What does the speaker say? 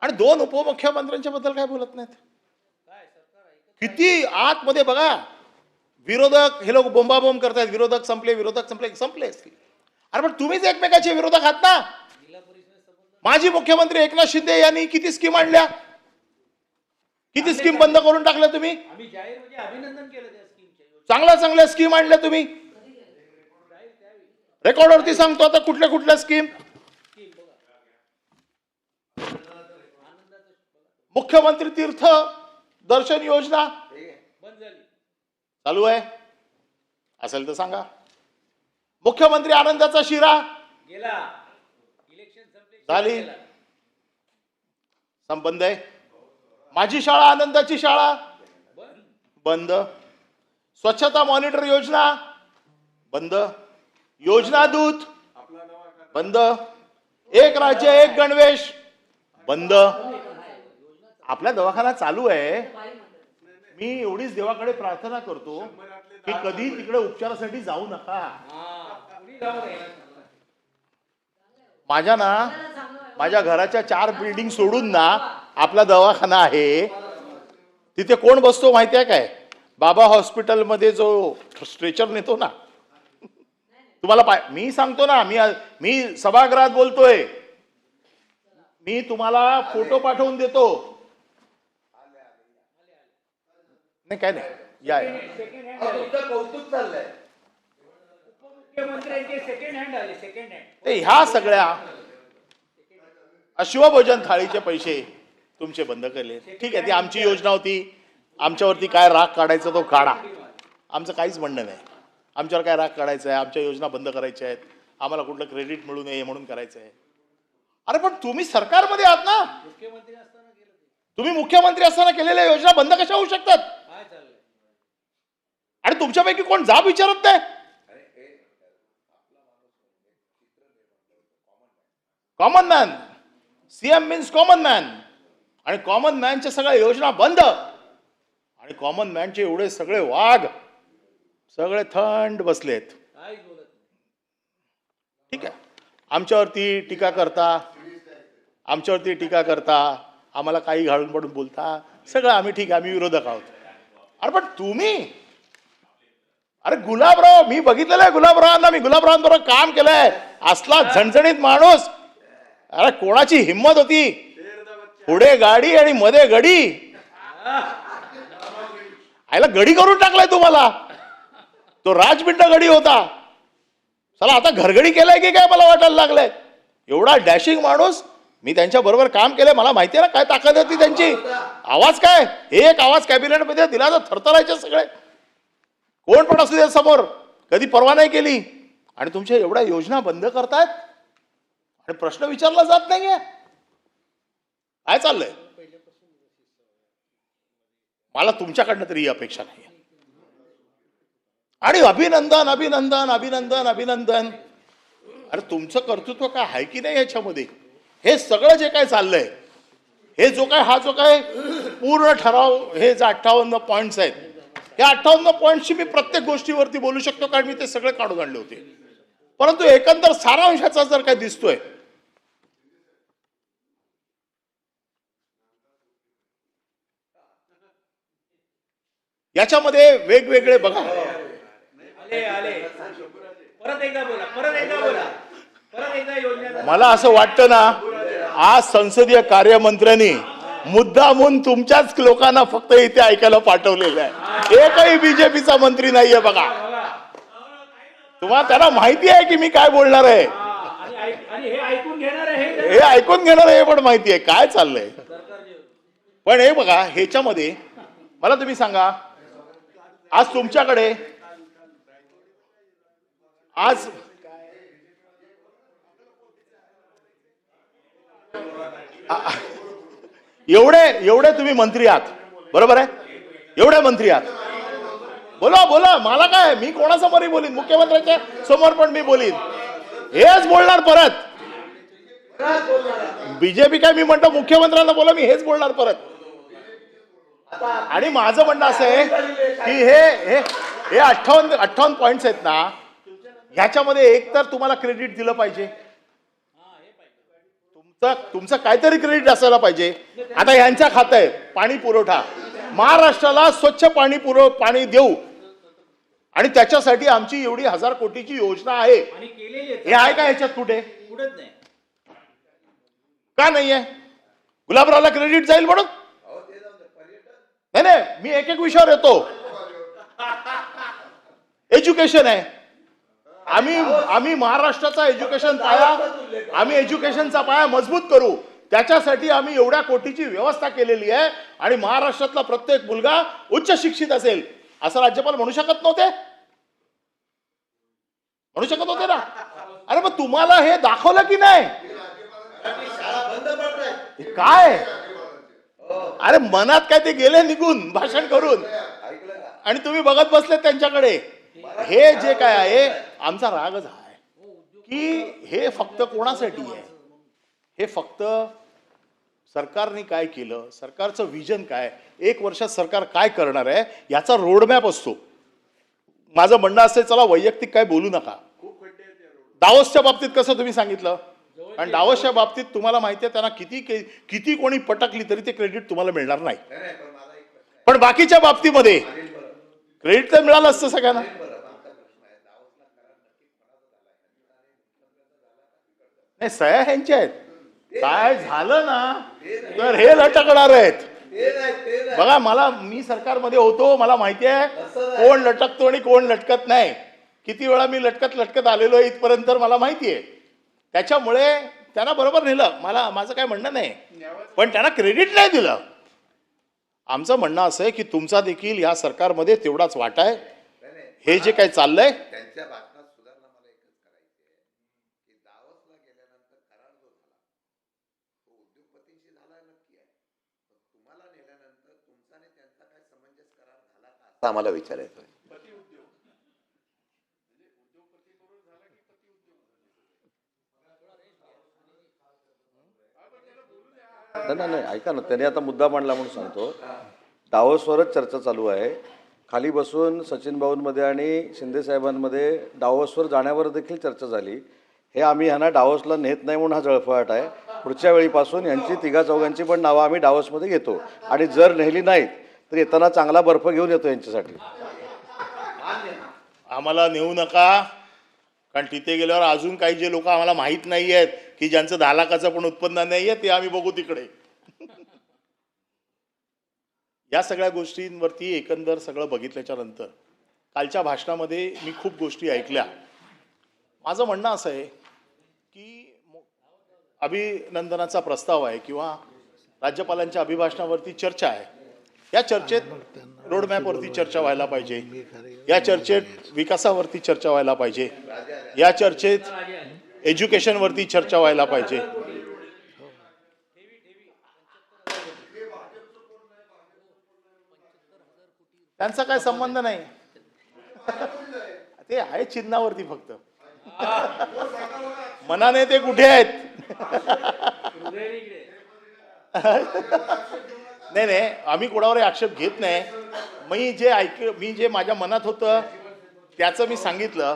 आणि दोन उपमुख्यमंत्र्यांच्या बद्दल काय बोलत नाहीत. किती आतमध्ये बघा, विरोधक हे लोक बोंबाबोंब करतायत, विरोधक संपले, विरोधक संपले, संपले असतील. अरे पण तुम्हीच एकमेकाचे विरोधक आहात ना. माजी मुख्यमंत्री एकनाथ शिंदे यांनी किती स्कीम आणल्या, किती स्कीम बंद करून टाकल्या तुम्ही. अभिनंदन केलं त्या स्कीमचे. चांगल्या चांगल्या स्कीम आणल्या तुम्ही. रेकॉर्डवरती सांगतो आता कुठल्या कुठल्या स्कीम. मुख्यमंत्री तीर्थ दर्शन योजना बंद झाली, चालू आहे, असेल तर सांगा. मुख्यमंत्री आनंदाचा शिरा गेला, इलेक्शन संपले, झाली, बंद आहे. माझी शाळा आनंदाची शाळा बंद. स्वच्छता मॉनिटर योजना बंद. योजना दूत बंद. एक राज्य एक गणवेश बंद. आपला दवाखाना चालू आहे. मी एवढीच देवाकडे प्रार्थना करतो की कधी तिकडे उपचारासाठी जाऊ नका. माझ्या घराच्या 4 बिल्डिंग सोडून ना आपला दवाखाना आहे. तिथे कोण बसतो माहिती आहे काय? बाबा हॉस्पिटलमध्ये जो स्ट्रेचर नेतो ना, तुम्हाला मी सांगतो ना, मी सभागृहात बोलतोय, मी तुम्हाला फोटो पाठवून देतो. नाही काय नाही, या कौतुक चाललंय. उपमुख्यमंत्र्यांचे सेकंड हँड आले, सेकंड हँड. ते ह्या सगळ्या अशिवभोजन थाळीचे पैसे तुमचे बंद केले. ठीक आहे, ती आमची योजना होती, आमच्यावरती काय राग काढायचा तो काढा, आमचं काहीच म्हणणं नाही. आमच्यावर काय राग काढायचा आहे, आमच्या योजना बंद करायच्या आहेत, आम्हाला कुठलं क्रेडिट मिळू नये म्हणून करायचं आहे. अरे पण तुम्ही सरकारमध्ये आहात ना, मुख्यमंत्री असताना केलं ते. तुम्ही मुख्यमंत्री असताना केलेल्या योजना बंद कशा होऊ शकतात? काय चाललंय? आणि तुमच्यापैकी कोण जाब विचारत नाही. Common man, CM means common man, आणि कॉमन मॅनच्या सगळ्या योजना बंद, आणि कॉमन मॅनचे एवढे सगळे वाघ सगळे थंड बसलेत. काहीच बोलत नाही. ठीक आहे, आमच्यावरती टीका करता, आम्हाला काही घालून पडून बोलता, सगळं आम्ही ठीक आहे, आम्ही विरोधक आहोत. अरे पण तुम्ही, अरे गुलाबराव, मी बघितलेलं आहे गुलाबरावांना, मी गुलाबरावांबरोबर काम केलंय. असला झणझणीत माणूस. अरे कोणाची हिंमत होती, पुढे गाडी आणि मध्ये गडी. आयला गडी करून टाकलाय तुम्हाला. तो राजपिंड गडी होता, चला आता घरगडी केलाय की काय मला वाटायला लागलंय. एवढा डॅशिंग माणूस, मी त्यांच्या बरोबर काम केलंय, मला माहिती आहे ना काय ताकद होती त्यांची. आवाज काय, एक आवाज कॅबिनेट मध्ये दिला तर थरथरायचे सगळे, कोण पण असू दे समोर, कधी परवा नाही केली. आणि तुमच्या एवढ्या योजना बंद करतायत आणि प्रश्न विचारला जात नाहीये. काय चाललंय? मला तुमच्याकडनं तरी ही अपेक्षा नाही. आणि अभिनंदन अभिनंदन अभिनंदन अभिनंदन. अरे तुमचं कर्तृत्व काय आहे की नाही याच्यामध्ये? हे सगळं जे काय चाललंय, हे हा जो काय पूर्ण ठराव, हे जे 58 पॉइंट्स आहेत, या 58 पॉइंटशी मी प्रत्येक गोष्टीवरती बोलू शकतो, कारण मी ते सगळे काढून आणले होते. परंतु एकंदर सारांशाचा जर काय दिसतोय, याच्यामध्ये वेगवेगळे बघा. परत एकदा बोला. मला असं वाटतं ना, आज संसदीय कार्यमंत्र्यांनी मुद्दामून तुमच्याच लोकांना फक्त इथे ऐकायला पाठवलेलं आहे. एकही बीजेपीचा मंत्री नाहीये बघा. तुम्हाला त्यांना माहिती आहे की मी काय बोलणार आहे, आणि हे ऐकून घेणार आहे, हे पण माहिती आहे काय चाललंय. पण हे बघा, ह्याच्यामध्ये मला तुम्ही सांगा, आज तुमच्याकडे एवढे तुम्ही मंत्री आहात, बरोबर आहे? एवढे मंत्री आहात, बोला मला काय, मी कोणासमोरही बोलीन, मुख्यमंत्र्यांच्या समोर पण मी बोलीन, हेच बोलणार परत. बीजेपी काय, मी म्हणतो मुख्यमंत्र्यांना बोला, मी हेच बोलणार परत. आणि माझं म्हणणं असं आहे की हे 58 पॉइंट्स आहेत ना, ह्याच्यामध्ये एक तर तुम्हाला क्रेडिट दिलं पाहिजे. तुमचं काहीतरी क्रेडिट असायला पाहिजे. आता यांच्या खातं आहे पाणी पुरवठा, महाराष्ट्राला स्वच्छ पाणी देऊ आणि त्याच्यासाठी आमची एवढी 1000 कोटीची योजना आहे. आणि केलेली हे आहे का ह्याच्यात कुठे? पुढेच नाही. का नाहीये? गुलाबरावला क्रेडिट जाईल म्हणून? नाही, मी एक एक विषयावर येतो. एज्युकेशन आहे, आम्ही महाराष्ट्राचा एज्युकेशनचा पाया मजबूत करू, त्याच्यासाठी आम्ही एवढ्या कोटीची व्यवस्था केलेली आहे आणि महाराष्ट्रातला प्रत्येक मुलगा उच्च शिक्षित असेल असं राज्यपाल म्हणू शकत नव्हते? म्हणू शकत होते ना? अरे मग तुम्हाला हे दाखवलं की नाही? काय अरे मनात काय ते गेले निघून भाषण करून आणि तुम्ही बघत बसले त्यांच्याकडे. हे जे काय आहे आमचा रागच आहे की हे फक्त कोणासाठी आहे? हे फक्त सरकारने काय केलं, सरकारचं विजन काय, 1 वर्षात सरकार काय करणार आहे याचा रोडमॅप असतो. माझं म्हणणं असेल चला वैयक्तिक काय बोलू नका. दावोसच्या बाबतीत कसं तुम्ही सांगितलं, आणि दावोसच्या बाबतीत तुम्हाला माहिती आहे त्यांना किती कोणी पटकली तरी ते क्रेडिट तुम्हाला मिळणार नाही. पण बाकीच्या बाबतीमध्ये क्रेडिट तर मिळालं असतं सगळ्यांना. नाही सह्या ह्यांच्या आहेत, काय झालं ना तर हे लटकणार आहेत. बघा मी सरकारमध्ये होतो, मला माहिती आहे कोण लटकतो आणि कोण लटकत नाही. किती वेळा मी लटकत आलेलो इथपर्यंत मला माहिती आहे. त्याच्यामुळे त्यांना बरोबर नेलं, माझं काय म्हणणं नाही, पण त्यांना क्रेडिट नाही दिलं. आमचं म्हणणं असं आहे की तुमचा देखील या सरकारमध्ये तेवढाच वाटा आहे. हे जे काही चाललंय त्यांच्या भाषणात सुधारणा मला एकच करायची आहे की दावोसला गेल्यानंतर करार जो झाला तो उद्योगपतींशी झाला नक्की आहे, पण तुम्हाला नेल्यानंतर तुमचा आणि त्यांचा काय समंजस करार झाला का असं आम्हाला विचारायचं आहे. नाही ऐका ना, त्याने आता मुद्दा मांडला म्हणून सांगतो. डावोसवरच चर्चा चालू आहे. खाली बसून सचिन भाऊंमध्ये आणि शिंदे साहेबांमध्ये डावोसवर जाण्यावर देखील चर्चा झाली. हे आम्ही ह्यांना डावोसला नेत नाही म्हणून हा जळफळाट आहे. पुढच्या वेळीपासून यांची 3-4 पण नावं आम्ही डावोसमध्ये घेतो आणि जर नेली नाहीत तर येताना चांगला बर्फ घेऊन येतो यांच्यासाठी. आम्हाला नेऊ नका, कारण तिथे गेल्यावर अजून काही जे लोक आम्हाला माहीत नाही आहेत की ज्यांचं 10 लाखाचं पण उत्पन्न नाही आहे ते आम्ही बघू तिकडे. या सगळ्या गोष्टींवरती एकंदर सगळं बघितल्याच्या नंतर कालच्या भाषणामध्ये मी खूप गोष्टी ऐकल्या. माझं म्हणणं असं आहे की अभिनंदनाचा प्रस्ताव आहे किंवा राज्यपालांच्या अभिभाषणावरती चर्चा आहे. या चर्चेत रोडमॅपवरती चर्चा व्हायला पाहिजे, या चर्चेत विकासावरती चर्चा व्हायला पाहिजे, या चर्चेत एज्युकेशनवरती चर्चा व्हायला पाहिजे. त्यांचा काय संबंध नाही, ते आहे चिन्हावरती फक्त. मनाने ते कुठे आहेत? नाही आम्ही कोणावर आक्षेप घेत नाही. मी जे माझ्या मनात होतं त्याचं मी सांगितलं.